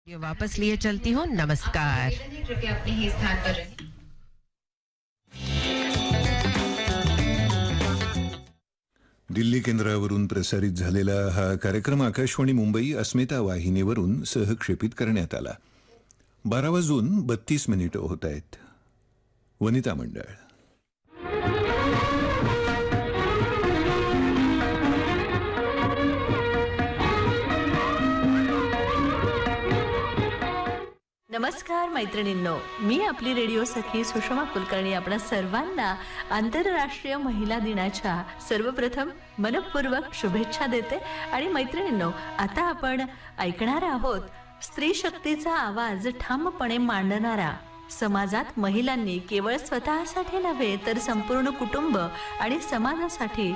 ये वापस लिए चलती हूँ। नमस्कार। कृपया अपने ही स्थान पर रहें। दिल्ली केंद्रावरून प्रसारित झालेला हा कार्यक्रम आकाशवाणी मुंबई अस्मिता वाहिनीवरून सहक्षेपित करण्यात आला. 12:32 होत आहेत. वनिता मंडळ. नमस्कार मैत्रिणींनो, मी आपली रेडिओ सखी सुषमा कुलकर्णी आपणा सर्वांना आंतरराष्ट्रीय महिला दिनाच्या सर्वप्रथम मनपूर्वक शुभेच्छा देते. आणि मैत्रिणींनो, आता आपण ऐकणार आहोत स्त्री शक्तीचा आवाज ठामपणे मांडणारा, समाजात महिलांनी केवळ स्वतःसाठी नव्हे तर संपूर्ण कुटुंब आणि समाजासाठी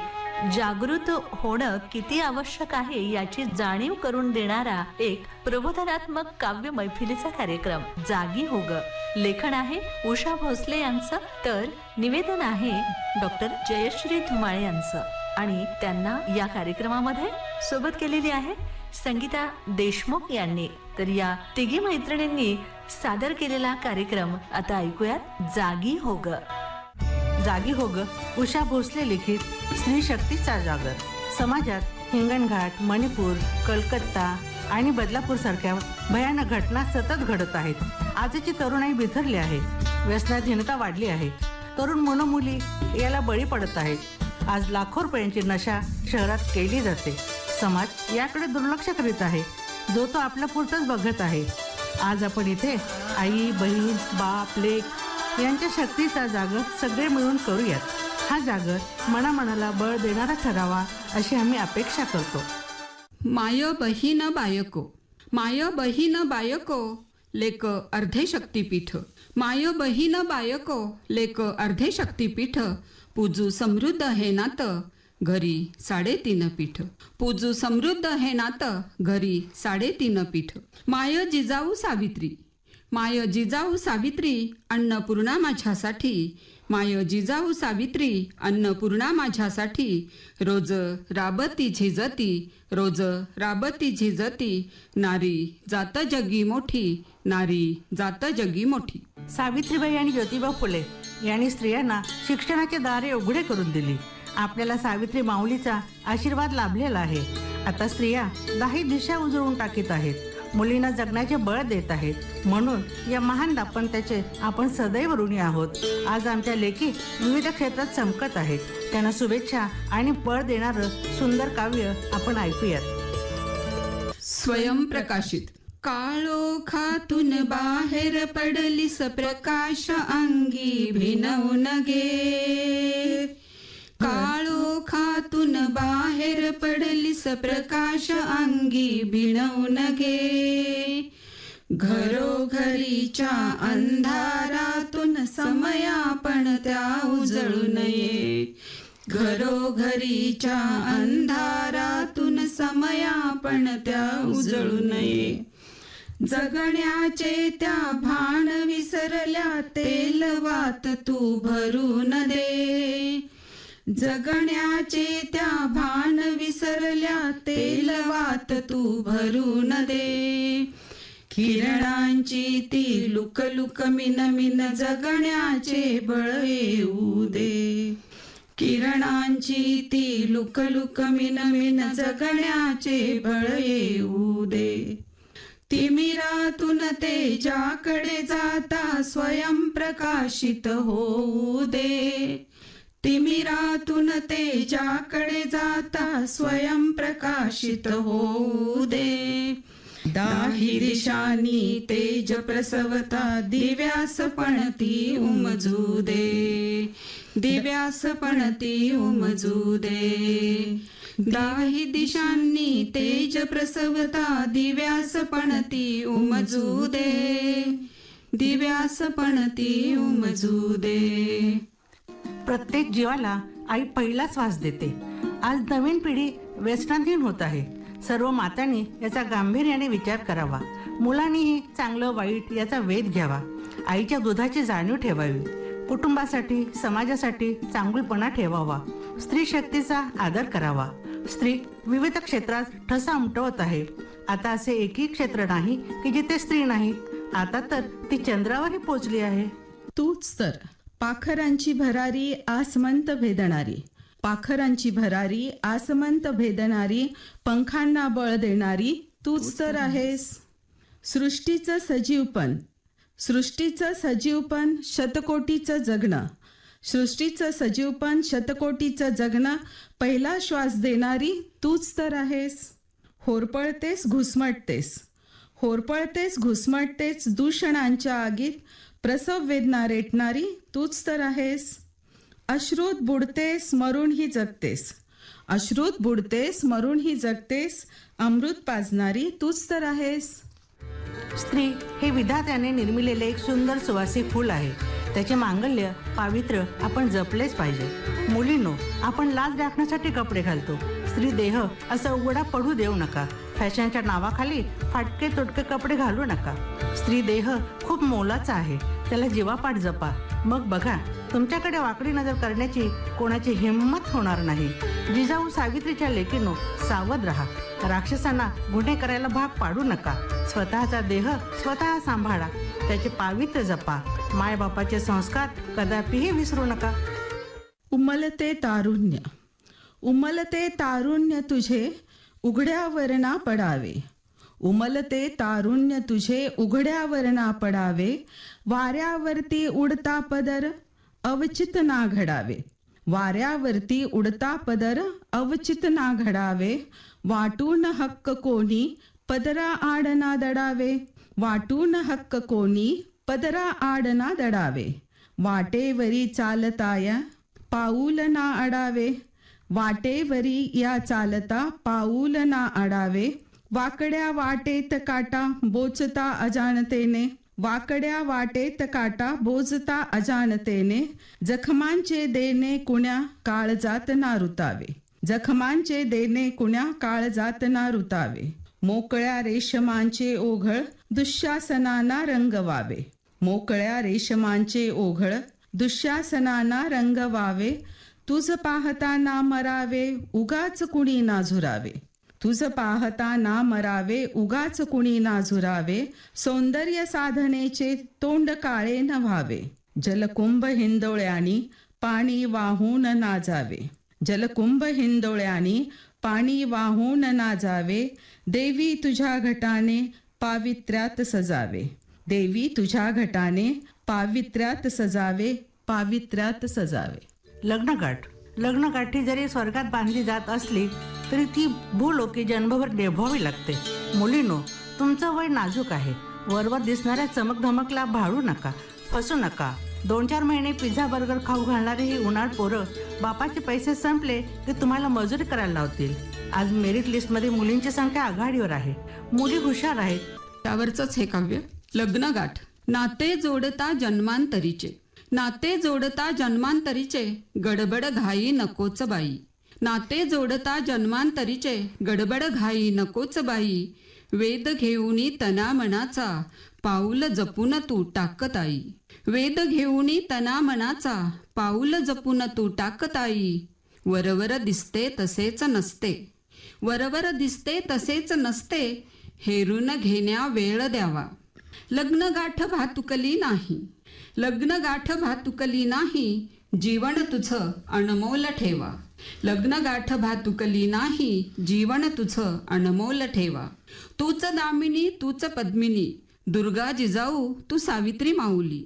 जागृत होणं किती आवश्यक आहे याची जाणीव करून देणारा एक प्रबोधनात्मक काव्य मैफिलीचा कार्यक्रम जागी हो ग. लेखन आहे उषा भोसले यांचं, तर निवेदन आहे डॉक्टर जयश्री धुमाळे यांचं. आणि त्यांना या कार्यक्रमामध्ये सोबत केलेली आहे संगीता देशमुख यांनी. तर या तिघी मैत्रिणींनी सादर केलेला कार्यक्रम आता ऐकूयात. जागी हो ग. जागी हो ग उषा भोसले लिखित स्त्री शक्तीचा जागर. समाजात हिंगणघाट, मणिपूर, कलकत्ता आणि बदलापूर सारख्या भयानक घटना सतत घडत आहेत. आजची तरुणाई बिथरली आहे. व्यसनाधीनता वाढली आहे. तरुण मनोमुली याला बळी पडत आहेत. आज लाखो रुपयांची नशा शहरात केली जाते. समाज याकडे दुर्लक्ष करीत आहे. जो तो आपल्या पुरतच बघत आहे. आज आपण इथे आई, बहीण, बाप, लेक यांच्या शक्तीचा जागर सगळे मिळून करूयात. हा जागर मनामनाला बळ देणारा ठरावा अशी आम्ही अपेक्षा करतो. माय बहीण बायको, माय बहीण बायको लेक अर्धे शक्तीपीठ. माय बहीण बायको लेक अर्धे शक्तीपीठ. पूजू समृद्ध हे नातं घरी 3.5 पीठ. पूजू समृद्ध हे नातं घरी 3.5 पीठ. माय जिजाऊ सावित्री, माय जिजाऊ सावित्री अन्नपूर्णा माझ्यासाठी. माय जिजाऊ सावित्री अन्नपूर्णा माझ्यासाठी. रोज राबती झिजती, रोज राबती झिजती. नारी जात जगी मोठी, नारी जात जगी मोठी. सावित्रीबाई आणि ज्योतिबा फुले यांनी स्त्रियांना शिक्षणाचे दारे उघडे करून दिली. आपल्याला सावित्री माऊलीचा आशीर्वाद लाभलेला आहे. आता स्त्रिया 10 दिशा उजळून टाकीत आहेत. मुलींना जगण्याचे बळ देत आहेत. म्हणून या महान दाम्पत्याचे आपण सदैव ऋणी आहोत. आज आमच्या लेकी विविध क्षेत्रात चमकत आहेत. त्यांना शुभेच्छा आणि बळ देणारं सुंदर काव्य आपण ऐकूयात. स्वयंप्रकाशित. काळोखातून बाहेर पडलीस प्रकाश अंगी भिनवून घे. काळोखातून बाहेर पडलीस प्रकाश अंगी भिनवून घे. घरोघरीच्या अंधारातून समयापण त्या उजळू नये. घरोघरीच्या अंधारातून समयापण त्या उजळू नये. जगण्याचे त्या भान विसरल्या तेलवात तू भरून दे. जगण्याचे त्या भान विसरल्या तेलवात तू भरून दे. किरणांची ती लुकलुक मिनमिन जगण्याचे बळ येऊ दे. किरणांची ती लुकलुक मिनमिन जगण्याचे बळ येऊ दे. तिमिरातून तेजाकडे जाता स्वयंप्रकाशित होऊ दे. तिमिरातून तेजाकडे जाता स्वयंप्रकाशित होऊ दे. 10 दिशांनी तेज प्रसवता दिव्यास पणती उमजू दे. दिव्यास पणती उमजू दे. 10 दिशांनी तेज प्रसवता दिव्यास पणती उमजू दे. दिव्यास पणती उमजू दे. प्रत्येक जीवाला आई पहिला श्वास देते. आज नवीन पिढी व्यसनाधीन होत आहे. सर्व मातांनी याचा गांभीर्याने विचार करावा. मुलांनीही चांगलं वाईट याचा वेध घ्यावा. आईच्या दुधाची जाणीव ठेवावी. कुटुंबासाठी, समाजासाठी चांगुलपणा ठेवावा. स्त्री शक्तीचा आदर करावा. स्त्री विविध क्षेत्रात ठसा उमटवत आहे. आता असे एकही क्षेत्र नाही की जिथे स्त्री नाही. आता तर ती चंद्रावरही पोचली आहे. तूच तर पाखरांची भरारी आसमंत भेदणारी, पाखरांची भरारी आसमंत भेदणारी, पंखांना बळ देणारी तूच तर आहेस. सृष्टीचं सजीवपण, सृष्टीचं सजीवपण शतकोटीचं जगणं, सृष्टीचं सजीवपण शतकोटीचं जगणं, पहिला श्वास देणारी तूच तर आहेस. होरपळतेस घुसमटतेस, होरपळतेस घुसमटतेस दूषणांच्या आगीत, प्रसव वेदना रेटणारी तूच तर आहेस. अश्रूत बुडतेस मरूनही जगतेस, अश्रूत बुडतेस मरूनही जगतेस, अमृत पाजणारी तूच तर आहेस. स्त्री हे विधात्याने निर्मिलेले एक सुंदर सुवासिक फूल आहे. त्याचे मांगल्य पावित्र्य आपण जपलेच पाहिजे. मुलींनो, आपण लाज राखण्यासाठी कपडे घालतो. स्त्री देह असा उघडा पडू देऊ नका. फॅशनच्या नावाखाली फाटके तुटके कपडे घालू नका. स्त्री देह खूप मोलाचा आहे, त्याला जीवापाड जपा. मग बघा, तुमच्याकडे वाकडी नजर करण्याची कोणाची हिंमत होणार नाही. जिजाऊ सावित्रीच्या लेकीनो, सावध राहा. राक्षसांना गुन्हे करायला भाग पाडू नका. स्वतःचा देह स्वतः सांभाळा, त्याचे पावित्र्य जपा. मायबापाचे संस्कार कदापिही विसरू नका. उमलते तारुण्य, उमलते तारुण्य तुझे उघड्यावर ना पडावे, उमलते तारुण्य तुझे उघड्यावर ना पडावे, वाऱ्यावरती उडता पदर अवचित ना घडावे, वाऱ्यावरती उडता पदर अवचित ना घडावे, वाटून हक्क कोणी पदरा आड ना दडावे, वाटून हक्क कोणी पदरा आड ना दडावे, वाटेवरी चालताया पाऊल ना अडावे, वाटेवरी या चालता पाऊल ना अडावे, वाकड्या वाटेत काटा बोचता अजाणतेने, वाकड्या वाटेत काटा बोचता अजाणतेने, जखमांचे देणे कुण्या काळजात ना रुतावे, जखमांचे देणे कुण्या काळजात ना रुतावे, मोकळ्या रेशमांचे ओघळ दुःशासनाना रंगवावे, मोकळ्या रेशमांचे ओघळ दुःशासनाना रंगवावे, तुझ पाहता ना मरावे उगाच कुणी ना झुरावे, तुझ पाहता ना मरावे उगाच कुणी ना झुरावे, सौंदर्य साधनेचे तोंड काळे न व्हावे, जलकुंभ हिंदोळ्यानी पाणी वाहून ना जावे, जलकुंभ हिंदोळ्यानी पाणी वाहून ना जावे, देवी तुझ्या घटाने पावित्र्यात सजावे, देवी तुझ्या घटाने पावित्र्यात सजावे, पावित्र्यात सजावे. लग्नगाठ, लग्नगाठी जरी स्वर्गात बांधली जात असली तरी ती भूलोकी जन्मभर निभवावी लागते. मुलींनो, तुमचं वय नाजूक आहे. वरवर दिसणाऱ्या चमकधमकला भाळू नका, फसू नका. 2-4 महिने पिझ्झा बर्गर खाऊ घालणारे ही उन्हाळ पोरं बापाचे पैसे संपले की तुम्हाला मजुरी करायला लावतील. आज मेरिट लिस्टमध्ये मुलींची संख्या आघाडीवर आहे. मुली हुशार आहेत. त्यावरचंच हे काव्य. लग्नगाठ. नाते जोडता जन्मांतरीचे, नाते जोडता जन्मांतरीचे, गडबड घाई नकोच बाई, नाते जोडता जन्मांतरीचे, गडबड घाई नकोच बाई, वेद घेऊनी तना मनाचा पाऊल जपून तू टाकताई, वेद घेऊनी तना मनाचा पाऊल जपून तू टाकताई, वरवर दिसते तसेच नसते, वरवर दिसते तसेच नसते, हेरून घेण्या वेळ द्यावा, लग्नगाठ भातुकली नाही, लग्नगाठ भातुकली नाही, जीवन तुझं अनमोल ठेवा, लग्नगाठ भातुकली नाही, जीवन तुझं अनमोल ठेवा, तूच दामिनी तूच पद्मिनी, दुर्गा जिजाऊ तू सावित्री माऊली,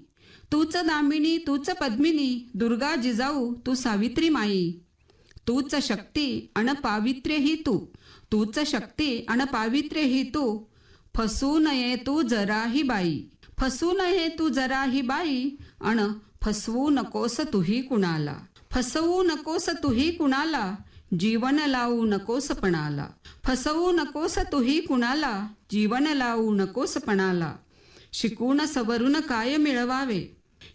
तूच दामिनी तूच पद्मिनी, दुर्गा जिजाऊ तू सावित्री माई, तूच शक्ती अन पावित्र्य ही तू, तूच शक्ती अन पावित्र्य ही तू, फसू नये तू जराही बाई, फसू नये तू जराही बाई, अन फसवू नकोस तुही कुणाला, फसवू नकोस तुही कुणाला, जीवन लावू नकोस पणाला, फसवू नकोस तुही कुणाला, जीवन लावू नकोस पणाला, शिकून सवरून काय मिळवावे,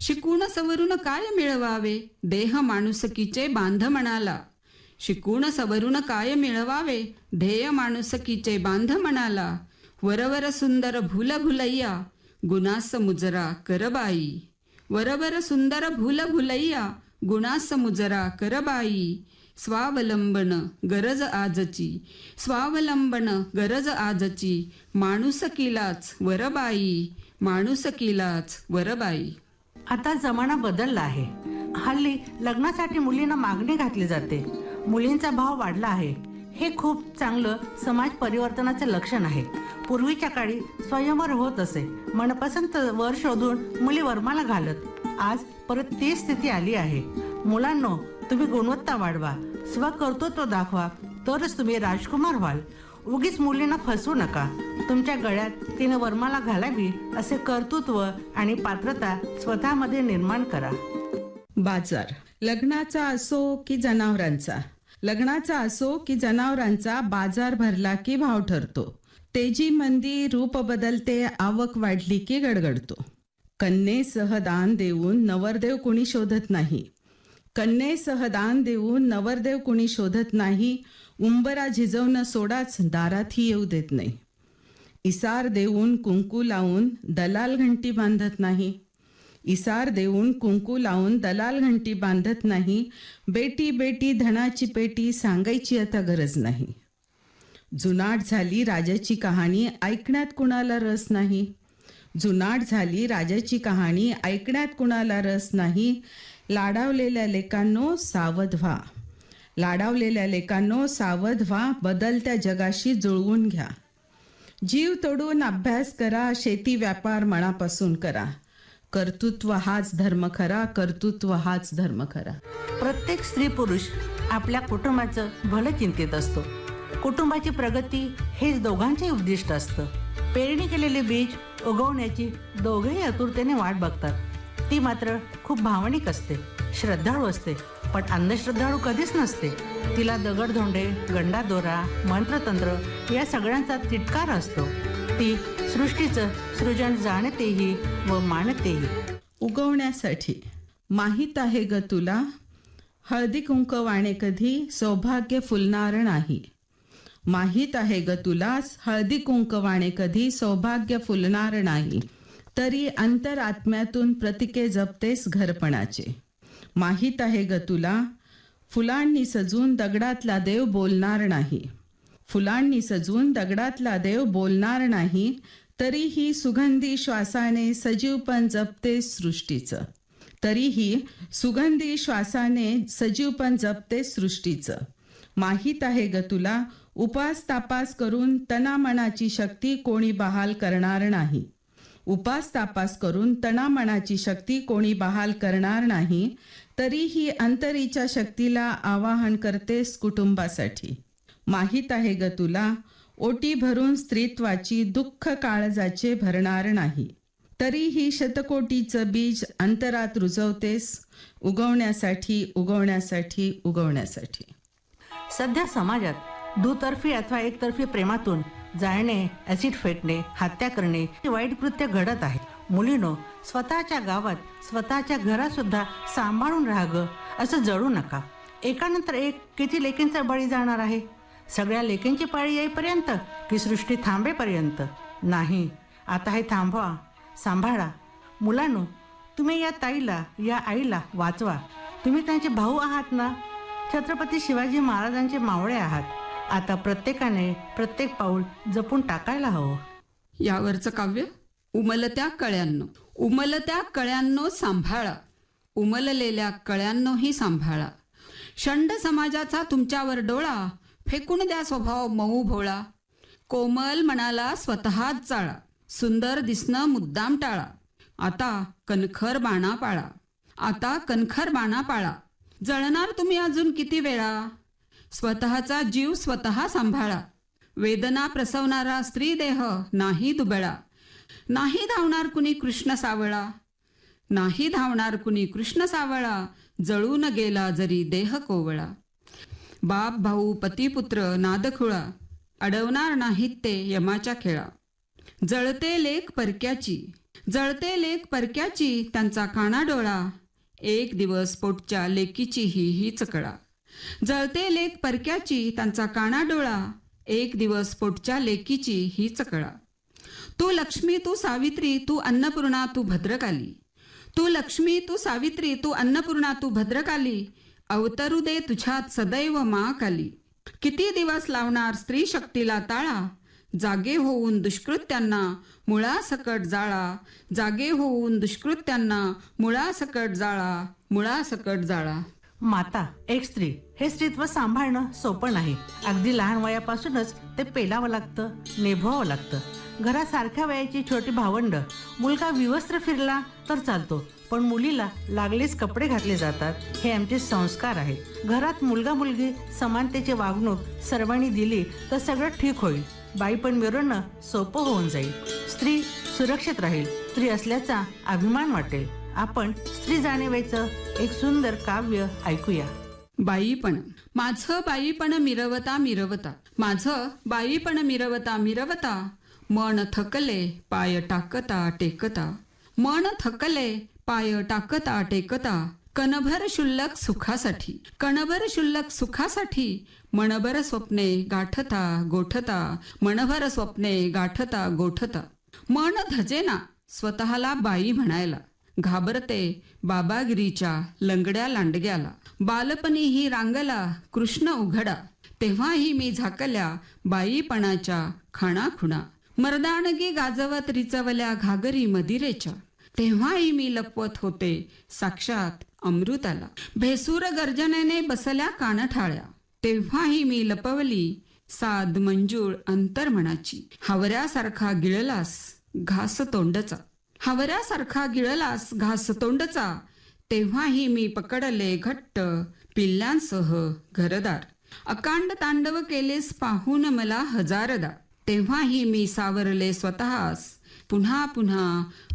शिकून सवरून काय मिळवावे, देह माणुसकीचे बांध म्हणाला, शिकून सवरून काय मिळवावे, ध्येय माणुसकीचे बांध म्हणाला, वरवर सुंदर भूल भुलैया गुणास मुजरा करबाई, वरवर सुंदर भूल भुलैया गुणास मुजरा करबाई, स्वावलंबन गरज आजची, स्वावलंबन गरज आजची, माणुसकीलाच वरबाई, माणुसकीलाच वरबाई. आता जमाना बदलला आहे. हल्ली लग्नासाठी मुलींना मागणी घातली जाते. मुलींचा भाव वाढला आहे. हे खूप चांगलं समाज परिवर्तनाचे लक्षण आहे. पूर्वीच्या काळी स्वयंवर होत असे. मनपसंत वर शोधून मुली वरमाला घालत. आज परत ती स्थिती आली आहे. मुलांनो, तुम्ही गुणवत्ता वाढवा, स्वकर्तृत्व दाखवा, तरच तुम्ही राजकुमार व्हाल. उगीच मुलींना फसवू नका. तुमच्या गळ्यात तिने वरमाला घालावी असे कर्तृत्व आणि पात्रता स्वतःमध्ये निर्माण करा. बाजार लग्नाचा असो की जनावरांचा, लग्नाचा असो की जनावरांचा, बाजार भरला की भाव ठरतो. तेजी मंदी रूप बदलते, आवक वाढली की गडगडतो. कन्येसह दान देऊन नवरदेव कुणी शोधत नाही, कन्येसह दान देऊन नवरदेव कुणी शोधत नाही. उंबरा झिजवणं सोडाच, दारातही येऊ देत नाही. इसार देऊन कुंकू लावून दलाल घंटी बांधत नाही, इसार देऊन कुंकू लावून दलाल घंटी बांधत नाही. बेटी बेटी धनाची पेटी, सांगायची आता गरज नाही. जुनाट झाली राजाची कहाणी, ऐकण्यात कुणाला रस नाही. जुनाट झाली राजाची कहाणी, ऐकण्यात कुणाला रस नाही. लाडावलेल्या लेकांनो सावध व्हा, लाडावलेल्या लेकांनो सावध व्हा. बदलत्या जगाशी जुळवून घ्या. जीव तोडून अभ्यास करा, शेती व्यापार मनापासून करा. कर्तृत्व हाच धर्म खरा, कर्तृत्व हाच धर्म खरा. प्रत्येक स्त्री पुरुष आपल्या कुटुंबाचं भलं चिंतित असतो. कुटुंबाची प्रगती हेच दोघांचे उद्दिष्ट असतं. पेरणी केलेले बीज उगवण्याची दोघेही आतुरतेने वाट बघतात. ती मात्र खूप भावनिक असते, श्रद्धाळू असते, पण अंधश्रद्धाळू कधीच नसते. तिला दगडधोंडे, गंडादोरा, मंत्रतंत्र या सगळ्यांचा तिटकार असतो. ती सृष्टीचं सृजन जाणतेही व मानतेही. उगवण्यासाठी माहीत आहे ग तुला, हळदी कुंकवाने कधी सौभाग्य फुलणार नाही. माहीत आहे ग तुला, हळदी कुंकवाने कधी सौभाग्य फुलणार नाही. तरी अंतरात्म्यातून प्रतिके जपतेस घरपणाचे. माहीत आहे ग तुला, फुलांनी सजून दगडातला देव बोलणार नाही. फुलांनी सजून दगडातला देव बोलणार नाही. तरीही सुगंधी श्वासाने सजीवपण जपते सृष्टीचं. तरीही सुगंधी श्वासाने सजीवपण जपते सृष्टीचं. माहीत आहे ग तुला, उपास तापास करून तनामनाची शक्ती कोणी बहाल करणार नाही. उपास तापास करून तनामनाची शक्ती कोणी बहाल करणार नाही. तरीही अंतरीच्या शक्तीला आवाहन करतेस कुटुंबासाठी. माहीत आहे ग तुला, ओटी भरून स्त्रीत्वाची दुःख काळजाचे भरणार नाही. तरीही शतकोटीचं बीज अंतरात रुजवतेस उगवण्यासाठी, उगवण्यासाठी, उगवण्यासाठी. सध्या समाजात दुतर्फी अथवा एकतर्फी प्रेमातून जाळणे, ऍसिड फेकणे, हत्या करणे वाईट कृत्य घडत आहे. मुलीनो, स्वतःच्या गावात, स्वतःच्या घरात सुद्धा सांभाळून राहा ग. असं जळू नका. एकानंतर एक किती लेकींचा बळी जाणार आहे? सगळ्या लेकींची पाळी येईपर्यंत की सृष्टी थांबेपर्यंत? नाही, आता हे थांबवा, सांभाळा. मुलांनो, तुम्ही या ताईला, या आईला वाचवा. तुम्ही त्यांचे भाऊ आहात ना. छत्रपती शिवाजी महाराजांचे मावळे आहात. आता प्रत्येकाने प्रत्येक पाऊल जपून टाकायला हवं. यावरचं काव्य. उमलत्या कळ्यांनो, उमलत्या कळ्यांनो सांभाळा, उमललेल्या कळ्यांनोही सांभाळा. षंड समाजाचा तुमच्यावर डोळा, फेकून द्या स्वभाव मऊ भोळा. कोमल मनाला स्वतःच चाळा, सुंदर दिसणं मुद्दाम टाळा. आता कणखर बाणा पाळा, आता कणखर बाणा पाळा. जळणार तुम्ही अजून किती वेळा. स्वतःचा जीव स्वतः सांभाळा. वेदना प्रसवणारा स्त्री देह नाही दुबळा. नाही धावणार कुणी कृष्ण सावळा, नाही धावणार कुणी कृष्ण सावळा. जळून गेला जरी देह कोवळा. बाप भाऊ पतीपुत्र नादखुळा, अडवणार नाहीत ते यमाच्या खेळा. जळते लेक परक्याची, जळते लेक परक्याची, त्यांचा काना डोळा. एक दिवस पोटच्या लेकीची हीच कळा. जळते लेक परक्याची, त्यांचा काना डोळा. एक दिवस पोटच्या लेकीची हीच कळा. तू लक्ष्मी तू सावित्री तू अन्नपूर्णा तू भद्रकाली. तू लक्ष्मी तू सावित्री तू अन्नपूर्णा तू भद्रकाली. अवतरू दे तुझ्यात सदैव महाकाली. किती दिवस लावणार स्त्री शक्तीला ताळा, जागे होऊन दुष्कृत्यांना मुळासकट जाळा, जागे होऊन दुष्कृत्यांना मुळासकट जाळा, मुळासकट जाळा. माता एक स्त्री हे स्त्रीत्व सांभाळणं सोपं नाही. अगदी लहान वयापासूनच ते पेलावं लागतं, निभवावं लागतं. घरात सारख्या वयाची छोटी भावंड, मुलगा विवस्त्र फिरला तर चालतो, पण मुलीला लागलीच कपडे घातले जातात. हे आमचे संस्कार आहेत. घरात मुलगा मुलगी समानतेची वागणूक सर्वांनी दिली तर सगळं ठीक होईल. बाई पण मिरवणं सोपं होऊन जाईल. स्त्री सुरक्षित राहील, स्त्री असल्याचा अभिमान वाटेल. आपण स्त्री जाणीवेचं एक सुंदर काव्य ऐकूया. बाईपण माझं बाईपण मिरवता मिरवता, माझं बाईपण मिरवता मिरवता, मन थकले पाय टाकता टेकता, मन थकले पाय टाकता टेकता, कणभर शुल्लक सुखासाठी, कणभर शुल्लक सुखासाठी, मनभर स्वप्ने गाठता गोठता, मनभर स्वप्ने गाठता गोठता. मन धजेना स्वतःला बाई म्हणायला, घाबरते बाबागिरीच्या लंगड्या लांडग्याला. बालपणी ही रांगला कृष्ण उघडा, तेव्हाही मी झाकल्या बाईपणाच्या खाणाखुणा. मर्दानगी गाजवत रिचवल्या घागरी मदिरेच्या, तेव्हाही मी लपवत होते साक्षात अमृताला. भेसूर गर्जनेने बसल्या कानठाळ्या, तेव्हाही मी लपवली साद मंजूळ अंतर्मनाची. हावऱ्यासारखा गिळलास घास तोंडचा, हावऱ्यासारखा गिळलास घास तोंडचा, तेव्हाही मी पकडले घट्ट पिल्ल्यांसह घरदार. अकांड तांडव केलेस पाहून मला हजारदा, तेव्हाही मी सावरले स्वतःस पुन्हा पुन्हा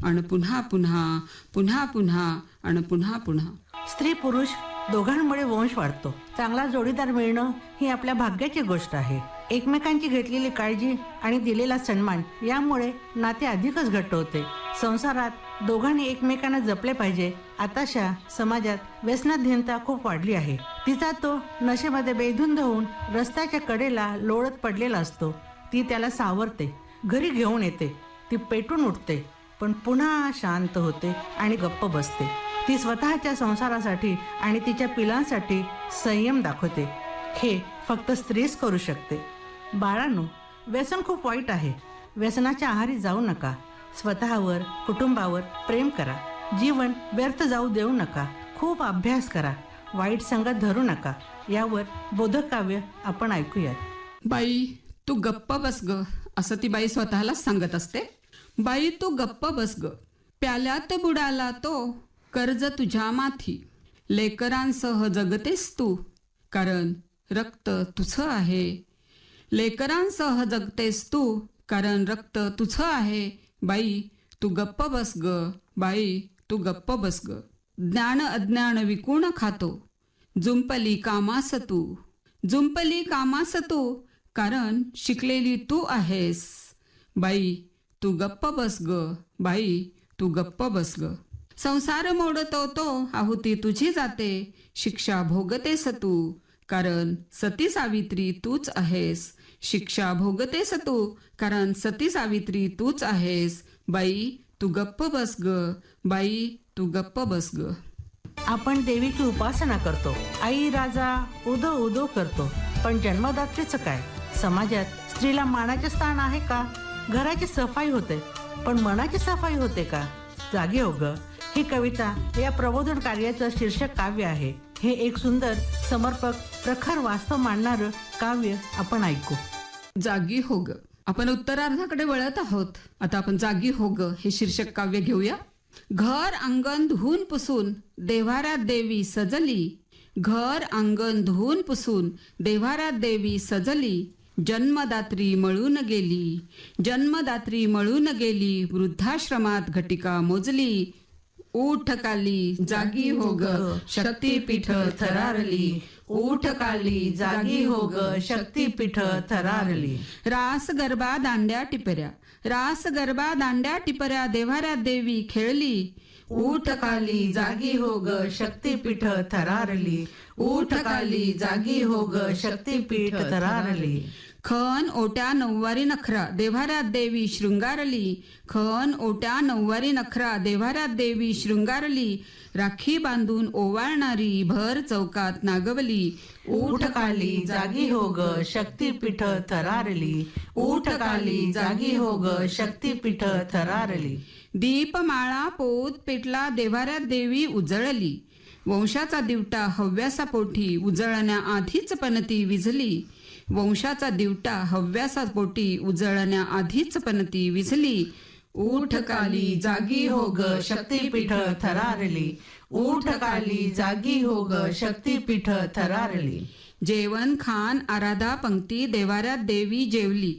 आणि पुन्हा पुन्हा, पुन्हा पुन्हा आणि पुन्हा पुन्हा. स्त्री पुरुष दोघांमुळे वंश वाढतो. चांगला जोडीदार मिळणं ही आपल्या भाग्याची गोष्ट आहे. एकमेकांची घेतलेली काळजी आणि दिलेला सन्मान यामुळे नाते अधिकच घट्ट होते. संसारात दोघांनी एकमेकांना जपले पाहिजे. आताशा समाजात व्यसनाधीनता खूप वाढली आहे. तिचा तो नशेमध्ये बेधुंद होऊन रस्त्याच्या कडेला लोळत पडलेला असतो. ती त्याला सावरते, घरी घेऊन येते, ती पेटून उठते, पण पुन्हा शांत होते आणि गप्प बसते. ती स्वतःच्या संसारासाठी आणि तिच्या पिलांसाठी संयम दाखवते. हे फक्त स्त्रीच करू शकते. बाळांनो, व्यसन खूप वाईट आहे. व्यसनाच्या आहारी जाऊ नका. स्वतःवर कुटुंबावर प्रेम करा. जीवन व्यर्थ जाऊ देऊ नका. खूप अभ्यास करा. वाईट संगत धरू नका. यावर बोधक काव्य आपण ऐकूयात. बाई तू गप्प बस ग, असं ती बाई स्वतःलाच सांगत असते. बाई तू गप्प बस ग, प्याल्यात बुडाला तो कर्ज तुझ्या माथी. लेकरांसह जगतेस तू, कारण रक्त तुझं आहे. लेकरांसह जगतेस तू, कारण रक्त तुझं आहे. बाई तू गप्प बस ग, बाई तू गप्प बस ग. ज्ञान अज्ञान विकून खातो, जुंपली कामास तू, जुंपली कामास तू, कारण शिकलेली तू आहेस. बाई तू गप्प बस ग, बाई तू गप्प बस ग. संसार मोडतो तो आहुती तुझी जाते, शिक्षा भोगतेस तू, कारण सती सावित्री तूच आहेस. शिक्षा भोगतेस तू, कारण सती सावित्री तूच आहेस. बाई तू गप्प बस ग, बाई तू गप्प बस ग. आपण देवीची उपासना करतो, आई राजा उदो उदो करतो, पण जन्मदात्रीचं काय? समाजात स्त्रीला मानाचे स्थान आहे का? घराची सफाई होते, पण मनाची सफाई होते का? जागे हो ग ही कविता या प्रबोधन कार्याचं शीर्षक काव्य आहे. हे एक सुंदर समर्पक प्रखर वास्तव मांडणारं काव्य आपण ऐकू. जागी हो ग. आपण उत्तरार्धाकडे वळत आहोत. आता आपण जागी हो ग हे शीर्षक काव्य घेऊया. घर अंगण धुवून पुसून देव्हाऱ्यात देवी सजली, घर अंगण धुवून पुसून देव्हाऱ्यात देवी सजली. जन्मदात्री मळून गेली, जन्मदात्री मळून गेली, वृद्धाश्रमात घटिका मोजली. ऊठ काली जागी हो ग शक्तीपीठ थरारली, ऊठ काली जागी हो ग शक्तीपीठ थरारली. रास गरबा दांड्या टिपऱ्या, रास गरबा दांड्या टिपऱ्या, देव्हाऱ्यात देवी खेळली. ऊठ काली जागी हो ग शक्तीपीठ थरारली, ऊठ काली जागी हो ग शक्तीपीठ थरारली. खन ओट्या नऊवारी नखरा देव्हाऱ्यात देवी शृंगारली. खन ओट्या नऊवारी नखरा देव्हाऱ्यात देवी शृंगारली. राखी बांधून ओवाळणारी भर चौकात नागवली. ऊठ काली जागी हो ग शक्तीपीठ थरारली. ऊठ काली जागी हो ग शक्तीपीठ थरारली. दीपमाळा पोत पेटला देव्हाऱ्यात देवी उजळली. वंशाचा दिवटा हव्यासा पोटी उजळण्याआधीच पणती विझली. वंशाचा दिवटा हव्यासा पोटी उजळण्याआधीच पणती विझली. ऊठ काली जागी हो ग शक्तीपीठ थरारली. ऊठ काली जागी हो ग शक्तीपीठ थरारली. जेवण खान आराधा पंक्ती देव्हाऱ्यात देवी जेवली.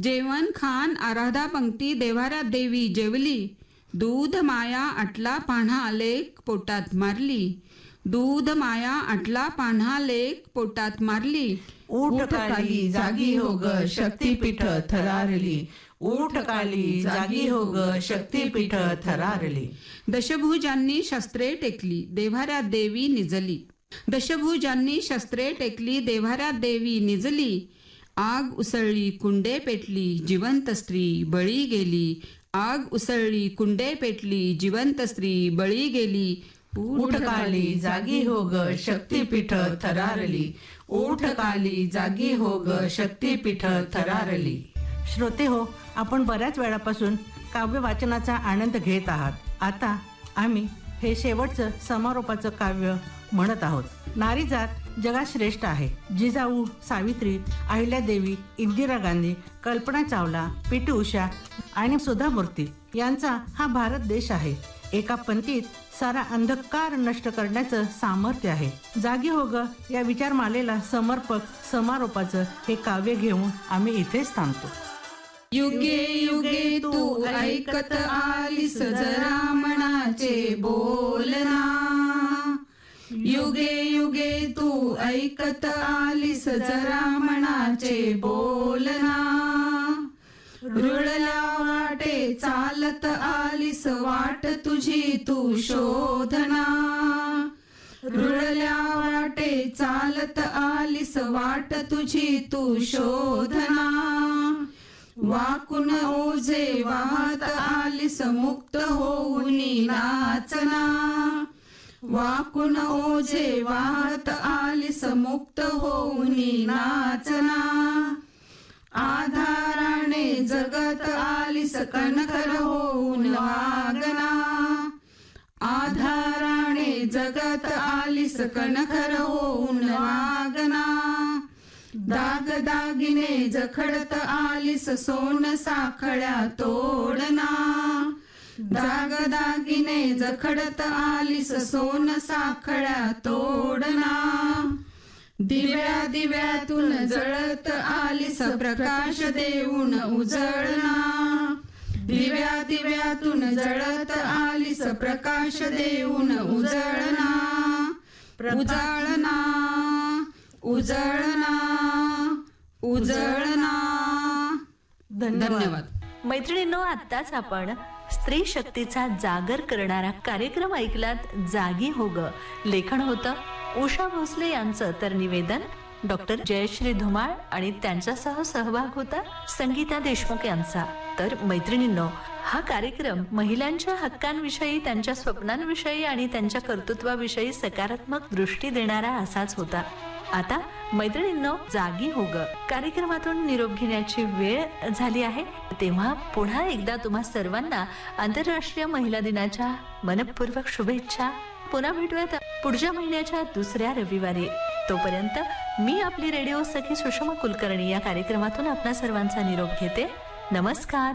जेवण खान आराधा पंक्ती देव्हाऱ्यात देवी जेवली. दूध माया आटला पान्हा लेक पोटात मारली. दूध माया आटला पान्हा लेक पोटात मारली. ऊठ काली जागी हो ग शक्तीपीठ थरारली. ऊठ काली जागी हो ग शक्तीपीठ थरारली. दशभुजांनी शस्त्रे टेकली देव्हाऱ्यात देवी निजली. दशभुजांनी शस्त्रे टेकली देव्हाऱ्यात देवी निजली. आग उसळली कुंडे पेटली जिवंत स्त्री बळी गेली. आग उसळली कुंडे पेटली जिवंत स्त्री बळी गेली. ऊठ काली जागी हो ग शक्तीपीठ थरारली. ऊठ काली जागी हो ग शक्तीपीठ थरारली. श्रोते हो, आपण बऱ्याच वेळापासून काव्य वाचनाचा आनंद घेत आहात. आता आम्ही हे शेवटचं समारोपाचं काव्य म्हणत आहोत. नारी जात जगात श्रेष्ठ आहे. जिजाऊ, सावित्री, अहिल्यादेवी, इंदिरा गांधी, कल्पना चावला, पी.टी. उषा आणि सुधा मूर्ती यांचा हा भारत देश आहे. एका पंक्तीत सारा अंधकार नष्ट करण्याचं सामर्थ्य आहे. जागी हो ग या विचारमालेला समर्पक समारोपाचं हे काव्य घेऊन आम्ही इथेच थांबतो. युगे युगे तू ऐकत आलीस जरा मनाचे बोलना. युगे युगे तू ऐकत आलीस जरा मनाचे बोलना. रुळल्या वाटे चालत आलीस वाट तुझी तू शोधना. रुळल्या वाटे चालत आलीस वाट तुझी तू शोधना. वाकून ओझे वाहत आलीस मुक्त होऊन नाचना. वाकून ओझे वाहत आलीस मुक्त होऊन नाचना. आधाराने जगत आलीस कणखर होऊन वागना. आधाराने जगत आलीस कणखर होऊन वागना. दागदागिने जखडत आलीस सोन साखळ्या तोडना. दागदागिने जखडत आलीस सोन साखळ्या तोडना. दिव्या दिव्यातून जळत आलीस प्रकाश देऊन उजळना. दिव्या दिव्यातून जळत आलीस प्रकाश देऊन उजळना. उजळना उजळना उजळना. धन्यवाद. मैत्रिणींनो, आत्ताच आपण स्त्री शक्तीचा जागर करणारा कार्यक्रम ऐकलात. जागी हो ग लेखन होतं उषा भोसले यांचं, तर निवेदन डॉक्टर जयश्री धुमाळ आणि त्यांच्यासह सहभाग होता संगीता देशमुख यांचा. तर मैत्रिणींनो, हा कार्यक्रम महिलांच्या हक्कांविषयी, त्यांच्या स्वप्नांविषयी आणि त्यांच्या कर्तृत्वाविषयी सकारात्मक दृष्टी देणारा असाच होता. आता मैत्रिणींनो, जागी हो ग कार्यक्रमातून निरोप घेण्याची वेळ झाली आहे. तेव्हा पुन्हा एकदा तुम्हा सर्वांना आंतरराष्ट्रीय महिला दिनाच्या मनपूर्वक शुभेच्छा. पुन्हा भेटूयात पुढच्या महिन्याच्या दुसऱ्या रविवारी. तोपर्यंत मी आपली रेडिओ सखी सुषमा कुलकर्णी या कार्यक्रमातून आपणा सर्वांचा निरोप घेते. नमस्कार.